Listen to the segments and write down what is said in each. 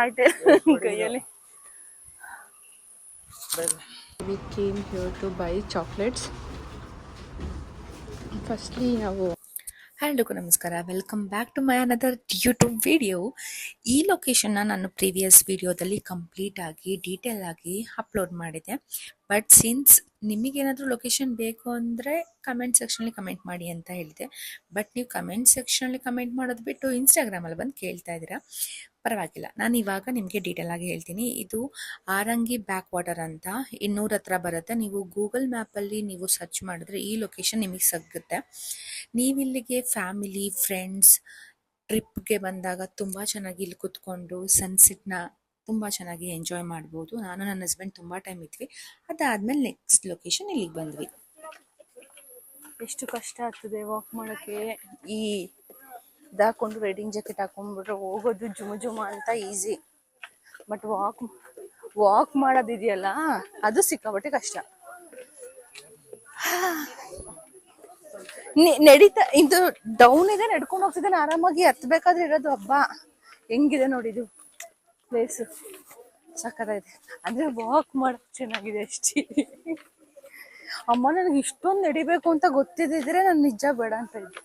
ಆಯ್ತು ಕೈಯಲ್ಲಿ. We came here to buy chocolates. Firstly, ನಾವು ಹ್ಯಾಂಡಕ್ಕೂ ನಮಸ್ಕಾರ, welcome back to my another YouTube video. ಈ ಲೊಕೇಶನ್ನ ನಾನು ಪ್ರೀವಿಯಸ್ ವಿಡಿಯೋದಲ್ಲಿ ಕಂಪ್ಲೀಟ್ ಆಗಿ ಡೀಟೇಲ್ ಆಗಿ ಅಪ್ಲೋಡ್ ಮಾಡಿದೆ. ಬಟ್ ಸಿನ್ಸ್ ನಿಮಗೇನಾದರೂ ಲೊಕೇಶನ್ ಬೇಕು ಅಂದರೆ ಕಮೆಂಟ್ ಸೆಕ್ಷನಲ್ಲಿ ಕಮೆಂಟ್ ಮಾಡಿ ಅಂತ ಹೇಳಿದೆ. ಬಟ್ ನೀವು ಕಮೆಂಟ್ ಸೆಕ್ಷನಲ್ಲಿ ಕಮೆಂಟ್ ಮಾಡೋದು ಬಿಟ್ಟು ಇನ್ಸ್ಟಾಗ್ರಾಮಲ್ಲಿ ಬಂದು ಕೇಳ್ತಾ ಇದ್ದೀರಾ. ಪರವಾಗಿಲ್ಲ, ನಾನು ಇವಾಗ ನಿಮಗೆ ಡೀಟೇಲ್ ಆಗಿ ಹೇಳ್ತೀನಿ. ಇದು ಆರಂಗಿ ಬ್ಯಾಕ್ ವಾಟರ್ ಅಂತ ಇನ್ನೂರ ಹತ್ರ ಬರುತ್ತೆ. ನೀವು ಗೂಗಲ್ ಮ್ಯಾಪಲ್ಲಿ ನೀವು ಸರ್ಚ್ ಮಾಡಿದ್ರೆ ಈ ಲೊಕೇಶನ್ ನಿಮಗೆ ಸಿಗುತ್ತೆ. ನೀವಿಲ್ಲಿಗೆ ಫ್ಯಾಮಿಲಿ ಫ್ರೆಂಡ್ಸ್ ಟ್ರಿಪ್ಗೆ ಬಂದಾಗ ತುಂಬ ಚೆನ್ನಾಗಿ ಇಲ್ಲಿ ಕುತ್ಕೊಂಡು ಸನ್ಸೆಟ್ನ ತುಂಬ ಚೆನ್ನಾಗಿ ಎಂಜಾಯ್ ಮಾಡ್ಬೋದು. ನಾನು ನನ್ನ ಹಸ್ಬೆಂಡ್ ತುಂಬ ಟೈಮ್ ಇದ್ವಿ. ಅದಾದಮೇಲೆ ನೆಕ್ಸ್ಟ್ ಲೊಕೇಶನ್ ಇಲ್ಲಿಗೆ ಬಂದ್ವಿ. ಎಷ್ಟು ಕಷ್ಟ ಆಗ್ತದೆ ವಾಕ್ ಮಾಡೋಕ್ಕೆ. ಈ ಇದಾಕೊಂಡು ರೈಡಿಂಗ್ ಜಾಕೆಟ್ ಹಾಕೊಂಡ್ಬಿಟ್ರೆ ಹೋಗೋದು ಜುಮ ಅಂತ ಈಸಿ. ಬಟ್ ವಾಕ್ ಮಾಡೋದಿದೆಯಲ್ಲ ಅದು ಸಿಕ್ಕಾಬಟ್ಟೆ ಕಷ್ಟ. ನಡೀತಾ ಇದು ಡೌನ್ ಇದೆ, ನಡ್ಕೊಂಡು ಹೋಗ್ತಿದ್ದಾನೆ ಆರಾಮಾಗಿ. ಹತ್ಬೇಕಾದ್ರೆ ಇರೋದು ಹಬ್ಬ. ಹೆಂಗಿದೆ ನೋಡಿದು ಪ್ಲೇಸ್, ಸಕ್ಕತ್ತಾಗಿದೆ. ಅಂದ್ರೆ ವಾಕ್ ಮಾಡೋದು ಚೆನ್ನಾಗಿದೆ ಅಷ್ಟೇ. ಅಮ್ಮ ನನಗೆ ಇಷ್ಟೊಂದು ನಡಿಬೇಕು ಅಂತ ಗೊತ್ತಿದ್ದಿದ್ರೆ ನಾನು ನಿಜ ಬೇಡ ಅಂತ ಇದ್ದೆ.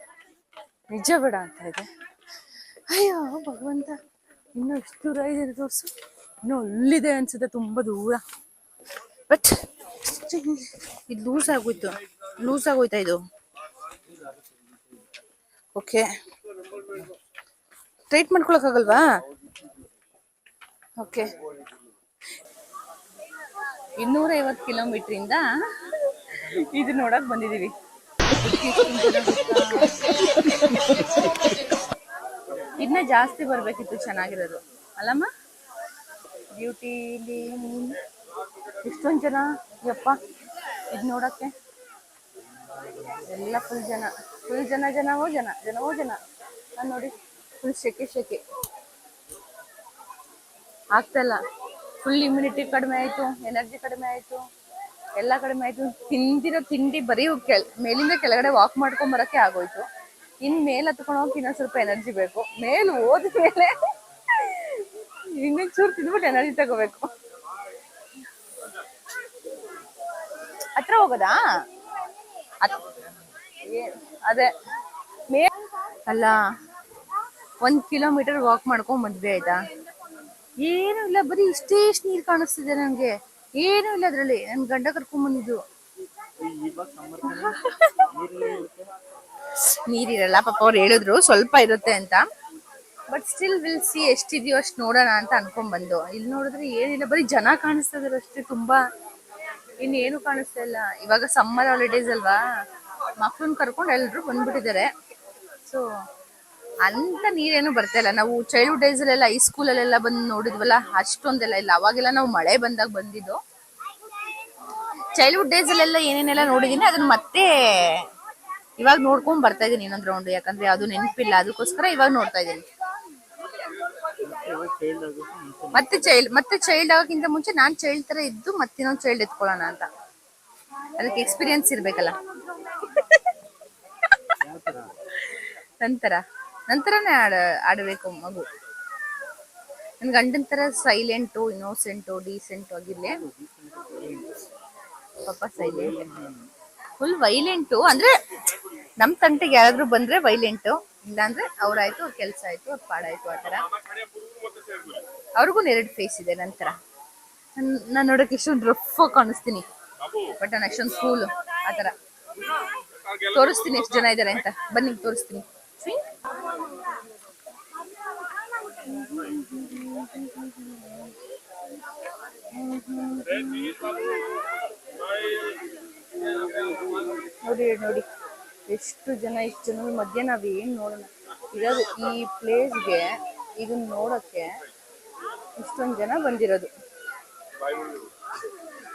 ಅಯ್ಯೋ ಭಗವಂತ, ಇನ್ನೂ ಎಷ್ಟು ದೂರ ಇದೆ ತೋರಿಸು. ಇನ್ನೂ ಅಲ್ಲಿದೆ ಅನ್ಸುತ್ತೆ, ತುಂಬಾ ದೂರ. ಬಟ್ ಇದು ಲೂಸ್ ಆಗೋಯ್ತಾ ಇದು. ಓಕೆ, ಟ್ರೈಟ್ ಮಾಡ್ಕೊಳಕ್ಕಾಗಲ್ವಾ? ಓಕೆ, 250 ಕಿಲೋಮೀಟ್ರಿಂದ ಇದು ನೋಡಕ್ ಬಂದಿದೀವಿ. ಇನ್ನ ಜಾಸ್ತಿ ಬರ್ಬೇಕಿತ್ತು, ಚೆನ್ನಾಗಿರೋದು ಅಲ್ಲಮ್ಮ. ಬ್ಯೂಟಿಲಿ ಇಷ್ಟೊಂದು ಜನ, ಯಪ್ಪ ಇದು ನೋಡಕ್ಕೆ ಎಲ್ಲ ಫುಲ್ ಜನ ಜನವೋ ಜನ. ನಾನು ನೋಡಿ ಫುಲ್ ಶೆಕೆ ಆಗ್ತಾಯಿಲ್ಲ. ಫುಲ್ ಇಮ್ಯುನಿಟಿ ಕಡಿಮೆ ಆಯಿತು, ಎನರ್ಜಿ ಕಡಿಮೆ ಆಯಿತು, ಎಲ್ಲ ಕಡಿಮೆ ಆಯಿತು. ತಿಂದಿರೋ ತಿಂಡಿ ಬರೀ ಮೇಲಿಂದ ಕೆಳಗಡೆ ವಾಕ್ ಮಾಡ್ಕೊಂಬರೋಕ್ಕೆ ಆಗೋಯ್ತು. ಇನ್ನು ಮೇಲೆ ಹತ್ಕೊಂಡು ಹೋಗಿ ಇನ್ನೊಂದು ಸ್ವಲ್ಪ ಎನರ್ಜಿ ಬೇಕು. ಮೇಲೆ ಹೋದ್ಮೇಲೆ ಇನ್ನೊಂದು ಚೂರು ತಿಂದ್ಬಿಟ್ಟು ಎನರ್ಜಿ ತಗೋಬೇಕು. ಹತ್ರ ಹೋಗೋದಾ? ಅದೇ ಅಲ್ಲ, 1 ಕಿಲೋಮೀಟರ್ ವಾಕ್ ಮಾಡ್ಕೊಂಡ್ ಬಂದ್ವಿ ಆಯ್ತಾ. ಏನು ಇಲ್ಲ, ಬರೀ ಇಷ್ಟು ನೀರು ಕಾಣಿಸ್ತಿದೆ ನನಗೆ. ಏನು ಇಲ್ಲ ಅದ್ರಲ್ಲಿ. ನನ್ ಗಂಡ ಕರ್ಕೊಂಡ್ ಬಂದಿದ್ದು. ನೀರಿರಲ್ಲ ಪಾಪ, ಅವ್ರು ಹೇಳಿದ್ರು ಸ್ವಲ್ಪ ಇರುತ್ತೆ ಅಂತ. ಬಟ್ ಸ್ಟಿಲ್ ವಿಲ್ ಸಿ, ಎಷ್ಟಿದೆಯೋ ಅಷ್ಟು ನೋಡೋಣ ಅಂತ ಅನ್ಕೊಂಡ್ ಬಂದು. ಇಲ್ಲಿ ನೋಡಿದ್ರೆ ಏನಿಲ್ಲ, ಬರೀ ಜನ ಕಾಣಿಸ್ತಾ ಇದಾರೆ ಅಷ್ಟೇ ತುಂಬಾ. ಇನ್ನೇನು ಕಾಣಿಸ್ತಾ ಇಲ್ಲ. ಇವಾಗ ಸಮ್ಮರ್ ಹಾಲಿಡೇಸ್ ಅಲ್ವಾ, ಮಕ್ಳನ್ನ ಕರ್ಕೊಂಡು ಎಲ್ರು ಬಂದ್ಬಿಟ್ಟಿದ್ದಾರೆ. ಸೊ ಅಂತ ನೀರೇನು ಬರ್ತಾ ಇಲ್ಲ. ನಾವು ಚೈಲ್ಡ್ಹುಡ್ ಡೇಸ್ ಅಲ್ಲೆಲ್ಲ ಹೈಸ್ಕೂಲಲ್ಲೆಲ್ಲ ಬಂದು ನೋಡಿದ್ವಲ್ಲ, ಅಷ್ಟೊಂದೆಲ್ಲ ಇಲ್ಲ. ಅವಾಗೆಲ್ಲ ನಾವು ಮಳೆ ಬಂದಾಗ ಬಂದಿದ್ದು. ಚೈಲ್ಡ್ಹುಡ್ ಡೇಸ್ ಅಲ್ಲೆಲ್ಲ ಏನೇನೆಲ್ಲ ನೋಡಿದೀನಿ ಅದನ್ನ ಮತ್ತೆ ಇವಾಗ ನೋಡ್ಕೊಂಡ್ ಬರ್ತಾ ಇದೀನಿ ಇನ್ನೊಂದ್ ರೌಂಡ್. ಯಾಕಂದ್ರೆ ಅದು ನೆನಪಿಲ್ಲ, ಅದಕ್ಕೋಸ್ಕರ ಇವಾಗ ನೋಡ್ತಾ ಇದೀನಿ. ಮತ್ತೆ ಚೈಲ್ಡ್ ಆಗೋಕ್ಕಿಂತ ಮುಂಚೆ ನಾನ್ ಚೈಲ್ಡ್ ತರ ಇದ್ದು ಮತ್ತಿನ್ನೊಂದು ಚೈಲ್ಡ್ ಎತ್ಕೊಳ್ಳೋಣ ಅಂತ. ಅದಕ್ಕೆ ಎಕ್ಸ್ಪೀರಿಯನ್ಸ್ ಇರ್ಬೇಕಲ್ಲ. ನಂತರನೇ ಆಡಬೇಕು ಮಗು. ನನ್ ಗಂಡನ್ ತರ ಸೈಲೆಂಟು, ಇನ್ನೋಸೆಂಟು, ಡೀಸೆಂಟು ಆಗಿರ್ಲಿ. ಪಾಪ ಸೈಲೆಂಟ್, ಫುಲ್ ವೈಲೆಂಟು. ಅಂದ್ರೆ ನಮ್ ತಂಟೆಗೆ ಯಾರಾದ್ರೂ ಬಂದ್ರೆ ವೈಲೆಂಟು, ಇಲ್ಲಾಂದ್ರೆ ಅವ್ರಾಯ್ತು, ಅವ್ರ ಕೆಲ್ಸ ಆಯ್ತು, ಅವ್ರ ಪಾಡಾಯ್ತು, ಆತರ. ಅವ್ರಿಗೂ 2 ಫೇಸ್ ಇದೆ. ನಂತರ ನಾನ್ ನೋಡಕ್ ಇಷ್ಟೊಂದು ರಫ್ ಕಾಣಿಸ್ತೀನಿ, ಬಟ್ ನಾನು ಅಷ್ಟೊಂದು ಕೂಲ್ ಆತರ. ತೋರಿಸ್ತೀನಿ ಎಷ್ಟು ಜನ ಇದಾರೆ ಅಂತ, ಬನ್ನಿ ತೋರಿಸ್ತೀನಿ. ನೋಡಿ ಎಷ್ಟು ಜನ ಮಧ್ಯೆ ನಾವೇನ್ ನೋಡೋಣ ಇರೋದು. ಈ ಪ್ಲೇಸ್ಗೆ ಇದನ್ನ ನೋಡಕ್ಕೆ ಇಷ್ಟೊಂದು ಜನ ಬಂದಿರೋದು.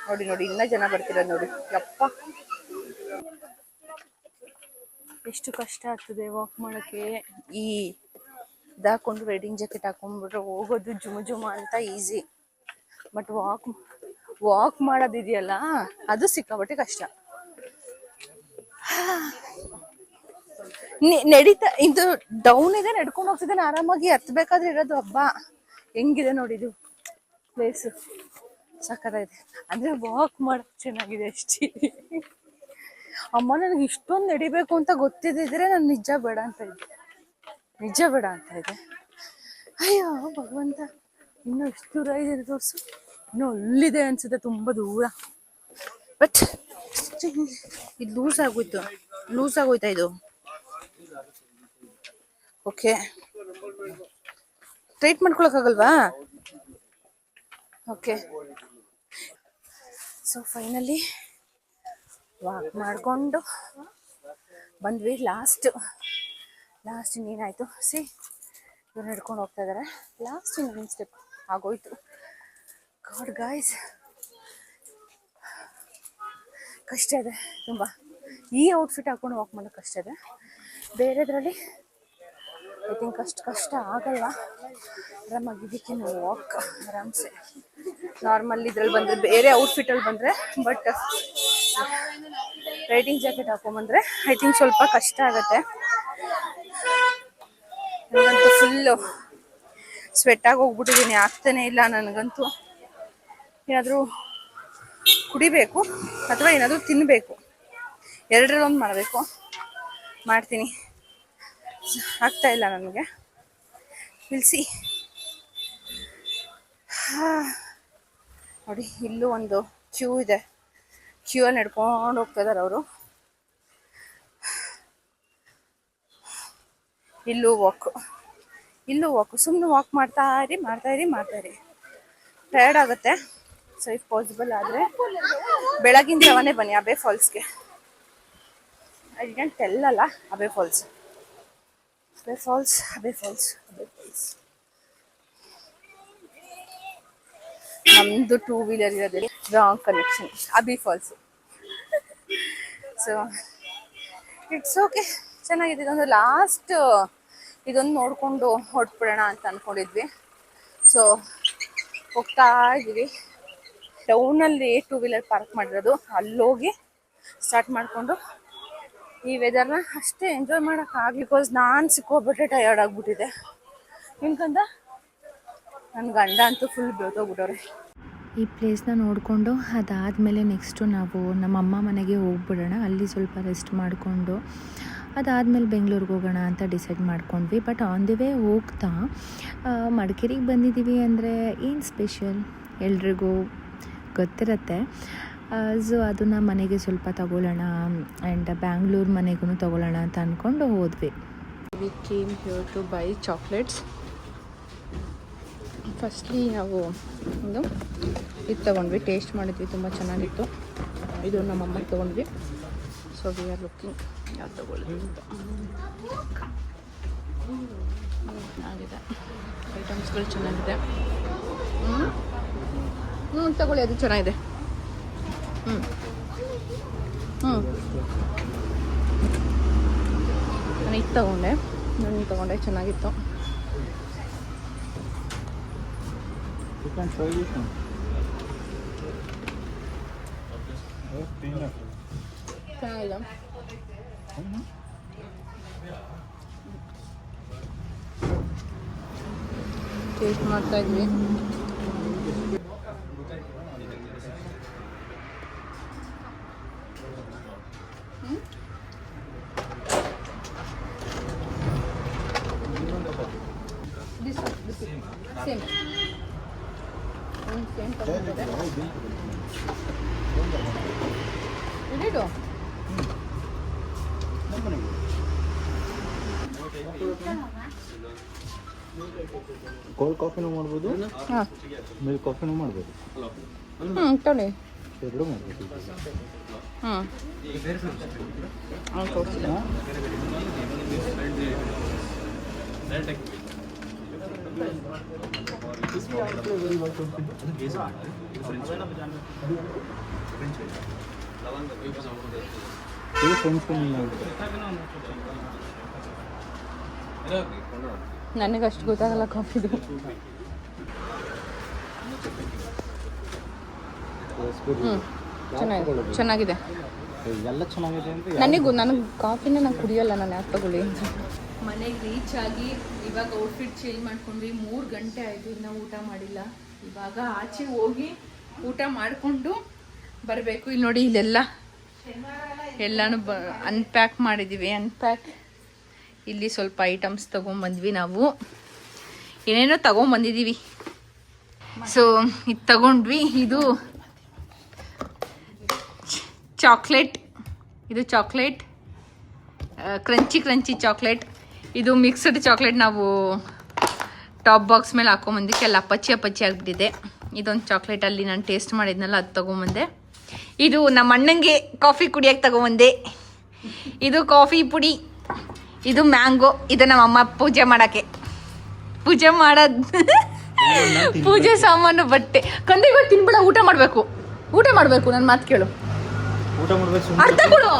ನೋಡಿ ಇನ್ನ ಜನ ಬರ್ತಿರೋದು ನೋಡಿ. ಯಪ್ಪ, ಎಷ್ಟು ಕಷ್ಟ ಆಗ್ತದೆ ವಾಕ್ ಮಾಡೋಕ್ಕೆ. ಈ ಇದಾಕೊಂಡು ರೈಡಿಂಗ್ ಜಾಕೆಟ್ ಹಾಕೊಂಡ್ಬಿಟ್ರೆ ಹೋಗೋದು ಜುಮ ಅಂತ ಈಸಿ. ಬಟ್ ವಾಕ್ ಮಾಡೋದಿದೆಯಲ್ಲ ಅದು ಸಿಕ್ಕಾಬಟ್ಟೆ ಕಷ್ಟ. ನಡೀತಾ ಇದು ಡೌನ್ ಇದೆ, ನಡ್ಕೊಂಡು ಹೋಗ್ತಿದ್ದಾನೆ ಆರಾಮಾಗಿ. ಹತ್ಬೇಕಾದ್ರೆ ಇರೋದು ಹಬ್ಬ. ಹೆಂಗಿದೆ ನೋಡಿದು ಪ್ಲೇಸು, ಸಕ್ಕತ್ತಾಗಿದೆ. ಅಂದರೆ ವಾಕ್ ಮಾಡೋಕ್ಕೆ ಚೆನ್ನಾಗಿದೆ ಅಷ್ಟೇ. ಅಮ್ಮ ನನಗೆ ಇಷ್ಟೊಂದು ನಡಿಬೇಕು ಅಂತ ಗೊತ್ತಿದ್ದಿದ್ರೆ ನಾನು ನಿಜ ಬೇಡ ಅಂತ ಇದ್ದೆ. ಅಯ್ಯೋ ಭಗವಂತ, ಇನ್ನೂ ಎಷ್ಟು ದೂರ ಇದೆ ತೋರಿಸು. ಇನ್ನೂ ಅಲ್ಲಿದೆ ಅನ್ಸುತ್ತೆ, ತುಂಬ ದೂರ. ಬಟ್ ಇದು ಲೂಸ್ ಆಗೋಯ್ತಾ ಇದು. ಓಕೆ, ಟೈಟ್ ಮಾಡ್ಕೊಳಕ್ಕಾಗಲ್ವಾ? ಓಕೆ, ಸೊ ಫೈನಲಿ ವಾಕ್ ಮಾಡಿಕೊಂಡು ಬಂದ್ವಿ. ಲಾಸ್ಟ್ ಇನ್ನೇನಾಯಿತು ಸಿ, ಇವ್ರು ನಡ್ಕೊಂಡು ಹೋಗ್ತಾ ಇದ್ದಾರೆ. ಲಾಸ್ಟ್ ಇನ್ನೊಂದು ಸ್ಟೆಪ್ ಆಗೋಯ್ತು. ಗಾಡ್ ಗಾಯ್ಸ್, ಕಷ್ಟ ಇದೆ ತುಂಬ. ಈ ಔಟ್ಫಿಟ್ ಹಾಕೊಂಡು ವಾಕ್ ಮಾಡೋಕ್ಕೆ ಕಷ್ಟ ಇದೆ. ಬೇರೆದ್ರಲ್ಲಿ ಐ ಥಿಂಕ್ ಅಷ್ಟು ಕಷ್ಟ ಆಗಲ್ಲ. ಆರಾಮಾಗಿ ಇದಕ್ಕೆ ವಾಕ್ ಆರಾಮ್ಸೆ. ನಾರ್ಮಲ್ ಇದ್ರಲ್ಲಿ ಬಂದರೆ, ಬೇರೆ ಔಟ್ಫಿಟಲ್ಲಿ ಬಂದರೆ, ಬಟ್ ರೈಡಿಂಗ್ ಜಾಕೆಟ್ ಹಾಕೊಂಬಂದರೆ ಐ ಥಿಂಕ್ ಸ್ವಲ್ಪ ಕಷ್ಟ ಆಗುತ್ತೆ. ನನಗಂತೂ ಫುಲ್ಲು ಸ್ವೆಟ್ಟಾಗಿ ಹೋಗ್ಬಿಟ್ಟಿದ್ದೀನಿ, ಆಗ್ತಾನೆ ಇಲ್ಲ ನನಗಂತೂ. ಏನಾದರೂ ಕುಡಿಬೇಕು ಅಥವಾ ಏನಾದರೂ ತಿನ್ನಬೇಕು, ಎರಡರಲ್ಲೊಂದು ಮಾಡಬೇಕು. ಮಾಡ್ತೀನಿ, ಆಗ್ತಾ ಇಲ್ಲ ನನಗೆ. ನಿಲ್ಲಿಸಿ ನೋಡಿ, ಇಲ್ಲೂ ಒಂದು ಕ್ಯೂ ಇದೆ. ಕ್ಯೂ ಅಲ್ಲಿ ನಡ್ಕೊಂಡು ಹೋಗ್ತಾ ಇದ್ದಾರೆ ಅವರು. ಇಲ್ಲೂ ವಾಕು. ಸುಮ್ಮನೆ ವಾಕ್ ಮಾಡ್ತಾ ಇರಿ. ಟಯರ್ಡ್ ಆಗುತ್ತೆ. ಸೊ ಇಫ್ ಪಾಸಿಬಲ್ ಆದರೆ ಬೆಳಗಿನ ಜಾವನೇ ಬನ್ನಿ ಅಬೆ ಫಾಲ್ಸ್ಗೆ. ಐ ಡಿಡ್ಂಟ್ ಟೆಲ್ ಅಲ್ಲ, ಅಬೆ ಫಾಲ್ಸ್. ನಮ್ಮದು 2 ವೀಲರ್ ಇರೋದಿಲ್ಲ, wrong connection, Abbey Falls. So it's okay, ಚೆನ್ನಾಗಿದೆ. ಇದೊಂದು ಲಾಸ್ಟ್, ಇದೊಂದು ನೋಡಿಕೊಂಡು ಹೊರಟ್ಬಿಡೋಣ ಅಂತ ಅಂದ್ಕೊಂಡಿದ್ವಿ. ಸೊ ಹೋಗ್ತಾ ಇದ್ದೀವಿ. ಟೌನಲ್ಲಿ 2 ವೀಲರ್ ಪಾರ್ಕ್ ಮಾಡಿರೋದು, ಅಲ್ಲೋಗಿ ಸ್ಟಾರ್ಟ್ ಮಾಡಿಕೊಂಡು ಈ ವೆದರ್ನ ಅಷ್ಟೇ ಎಂಜಾಯ್ ಮಾಡೋಕ್ಕಾಗಲಿ. ಬಿಕಾಸ್ ನಾನು ಸಿಕ್ಕೋಗ್ಬಿಟ್ರೆ ಟಯರ್ಡ್ ಆಗಿಬಿಟ್ಟಿದೆ. ನಿನ್ಕಂತ ನನ್ನ ಗಂಡ ಅಂತೂ ಫುಲ್ ಬೆಳ್ತೋಗ್ಬಿಟ್ಟವ್ರೆ. ಈ ಪ್ಲೇಸ್ನ ನೋಡಿಕೊಂಡು ಅದಾದಮೇಲೆ ನೆಕ್ಸ್ಟು ನಾವು ನಮ್ಮಮ್ಮ ಮನೆಗೆ ಹೋಗ್ಬಿಡೋಣ. ಅಲ್ಲಿ ಸ್ವಲ್ಪ ರೆಸ್ಟ್ ಮಾಡಿಕೊಂಡು ಅದಾದಮೇಲೆ ಬೆಂಗಳೂರಿಗೆ ಹೋಗೋಣ ಅಂತ ಡಿಸೈಡ್ ಮಾಡ್ಕೊಂಡ್ವಿ. ಬಟ್ ಆನ್ ದಿ ವೇ ಹೋಗ್ತಾ ಮಡಿಕೇರಿಗೆ ಬಂದಿದ್ದೀವಿ ಅಂದರೆ ಏನು ಸ್ಪೆಷಲ್ ಎಲ್ರಿಗೂ ಗೊತ್ತಿರುತ್ತೆ. ಸೊ ಅದನ್ನು ಮನೆಗೆ ಸ್ವಲ್ಪ ತಗೊಳ್ಳೋಣ ಆ್ಯಂಡ್ ಬ್ಯಾಂಗ್ಳೂರು ಮನೆಗೂ ತಗೊಳ್ಳೋಣ ಅಂತ ಅಂದ್ಕೊಂಡು ಹೋದ್ವಿ. We came here to buy chocolates. Firstly ನಾವು ಒಂದು ಇದು ತೊಗೊಂಡ್ವಿ, ಟೇಸ್ಟ್ ಮಾಡಿದ್ವಿ, ತುಂಬ ಚೆನ್ನಾಗಿತ್ತು. ಇದು ನಮ್ಮಮ್ಮಗೆ ತೊಗೊಂಡ್ವಿ. ಸೊ ವಿ ಆರ್ ಲುಕ್ಕಿಂಗ್ ಯಾವ್ದು ತೊಗೊಳ್ಳೋದು ಅಂತ. ಆಗಿದೆ, ಐಟಮ್ಸ್ಗಳು ಚೆನ್ನಾಗಿದೆ. ತಗೊಳ್ಳಿ, ಅದು ಚೆನ್ನಾಗಿದೆ. ನಾನು ಇದು ತೊಗೊಂಡೆ, ಚೆನ್ನಾಗಿತ್ತು. ಚೆನ್ನಾಗಿದೆ. ಟೇಸ್ಟ್ ಮಾಡ್ತಾ ಇದ್ವಿ. ಸೇಮ್ ತಗೊಂಡಿದೆ. ಇಡಿಡು ಕೋಲ್ಡ್ ಕಾಫಿನೂ ಮಾಡ್ಬೋದು, ಹಾಂ, ಮಿಲ್ಕ್ ಕಾಫಿನೂ ಮಾಡ್ಬೋದು. ತೊಗೊಳ್ಳಿ. ಎರಡೂ ಮಾಡ್ಬೋದು. ತೋರಿಸಿಲ್ಲ. ನನಗಷ್ಟು ಗೊತ್ತಾಗಲ್ಲ ಕಾಫಿದು. ಚೆನ್ನಾಗಿದೆ. ಎಲ್ಲ ಚೆನ್ನಾಗಿದೆ ಅಂತ ನನಗೆ ಕಾಫಿನೇ ನಾನು ಕುಡಿಯೋಲ್ಲ, ನಾನು ಯಾಕೆ ತಗೊಳ್ಳಿ ಅಂತ. ಮನೆಗೆ ರೀಚ್ ಆಗಿ ಇವಾಗ ಔಟ್ಫಿಟ್ ಚೇಂಜ್ ಮಾಡ್ಕೊಂಡ್ವಿ. 3 ಗಂಟೆ ಆಯಿತು, ಇನ್ನೂ ಊಟ ಮಾಡಿಲ್ಲ. ಇವಾಗ ಆಚೆ ಹೋಗಿ ಊಟ ಮಾಡಿಕೊಂಡು ಬರಬೇಕು. ಇಲ್ಲಿ ನೋಡಿ, ಇಲ್ಲೆಲ್ಲ ಎಲ್ಲನೂ ಅನ್ಪ್ಯಾಕ್ ಮಾಡಿದ್ದೀವಿ. ಇಲ್ಲಿ ಸ್ವಲ್ಪ ಐಟಮ್ಸ್ ತೊಗೊಂಬಂದ್ವಿ. ನಾವು ಏನೇನೋ ತೊಗೊಂಬಂದಿದ್ದೀವಿ. ಸೊ ಇದು ತಗೊಂಡ್ವಿ. ಇದು ಚಾಕ್ಲೇಟ್, ಕ್ರಂಚಿ ಚಾಕ್ಲೇಟ್. ಇದು ಮಿಕ್ಸ್ಡ್ ಚಾಕ್ಲೇಟ್. ನಾವು ಟಾಪ್ ಬಾಕ್ಸ್ ಮೇಲೆ ಹಾಕೊಂಬಂದಿಕ್ಕೆ ಎಲ್ಲ ಅಪ್ಪಚ್ಚಿ ಆಗಿಬಿಟ್ಟಿದೆ. ಇದೊಂದು ಚಾಕ್ಲೇಟಲ್ಲಿ ನಾನು ಟೇಸ್ಟ್ ಮಾಡಿದ್ನಲ್ಲ, ಅದು ತೊಗೊಂಬಂದೆ. ಇದು ನಮ್ಮ ಅಣ್ಣಂಗೆ ಕಾಫಿ ಕುಡಿಯೋಕ್ಕೆ ತೊಗೊಂಬಂದೆ. ಇದು ಕಾಫಿ ಪುಡಿ. ಇದು ಮ್ಯಾಂಗೋ. ಇದು ನಮ್ಮ ಅಮ್ಮ ಪೂಜೆ ಮಾಡೋಕ್ಕೆ ಪೂಜೆ ಸಾಮಾನು, ಬಟ್ಟೆ. ಕಂದೆ ಇವತ್ತು ತಿನ್ಬೇಡ, ಊಟ ಮಾಡಬೇಕು. ನನ್ನ ಮಾತು ಕೇಳು. ಊಟ ಮಾಡ್ಬೇಕು. ಅರ್ಧ ಕೊಡು.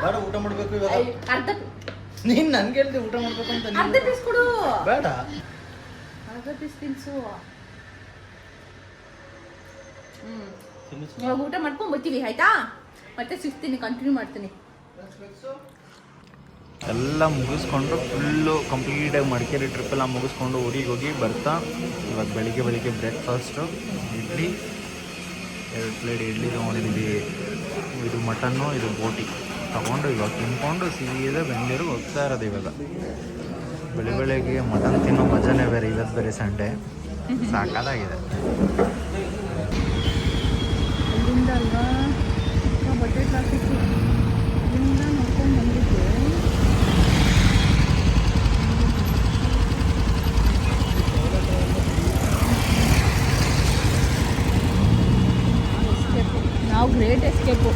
ಬೇಡ, ಊಟ ಮಾಡ್ಬೇಕು ಇವಾಗ. ಅರ್ಧ ನೀನ್ ನನ್ಗೆ ಹೇಳ್ದೆ ಊಟ ಮಾಡ್ಬೇಕು ಅಂತ. ಅರ್ಧ ಪೀಸ್ ಕೊಡು. ಬೇಡ, ಅರ್ಧ ಪೀಸ್ ತಿನ್ಸು. ಇವಾಗ ಊಟ ಮಾಡ್ಕೊಂಡು ಬರ್ತೀವಿ, ಆಯ್ತಾ? ಮತ್ತೆ ಸಿಗ್ತೀನಿ, ಕಂಟಿನ್ಯೂ ಮಾಡ್ತೀನಿ. ಎಲ್ಲ ಮುಗಿಸ್ಕೊಂಡು ಫುಲ್ಲು ಕಂಪ್ಲೀಟಾಗಿ ಮಡಿಕೇರಿ ಟ್ರಿಪ್ಪೆಲ್ಲ ಮುಗಿಸ್ಕೊಂಡು ಊರಿಗೆ ಹೋಗಿ ಬರ್ತಾ ಇವಾಗ ಬೆಳಿಗ್ಗೆ ಬ್ರೇಕ್ಫಾಸ್ಟು ಇಡ್ಲಿ, 2 ಪ್ಲೇಟ್ ಇಡ್ಲಿ ತೊಗೊಂಡಿದ್ದೀವಿ. ಇದು ಮಟನ್ನು, ಇದು ಬೋಟಿ ತೊಗೊಂಡು ಇವಾಗ ತಿನ್ಕೊಂಡು ಸೀದಾ ಬೆಂಗಳೂರಿಗೆ ಹೋಗ್ತಾ ಇರೋದು. ಇವಾಗ ಬೆಳಿಗ್ಗೆ ಮಟನ್ ತಿನ್ನೋ ಮಜಾನೇ ಬೇರೆ. ಇವತ್ತು ಬೇರೆ ಸಂಡೇ, ಸಾಕಾಗಿದೆ. ಅಲ್ಲಿಂದ ಅಲ್ವಾ ನಾವು ಬಟ್ಟೆ ಟ್ರಾಫಿಕ್ ಅಲ್ಲಿಂದ ನೋಡ್ಕೊಂಡು ಬಂದಿದ್ದೆ. ನಾವು ಗ್ರೇಟ್ ಎಸ್ಕೇಪು.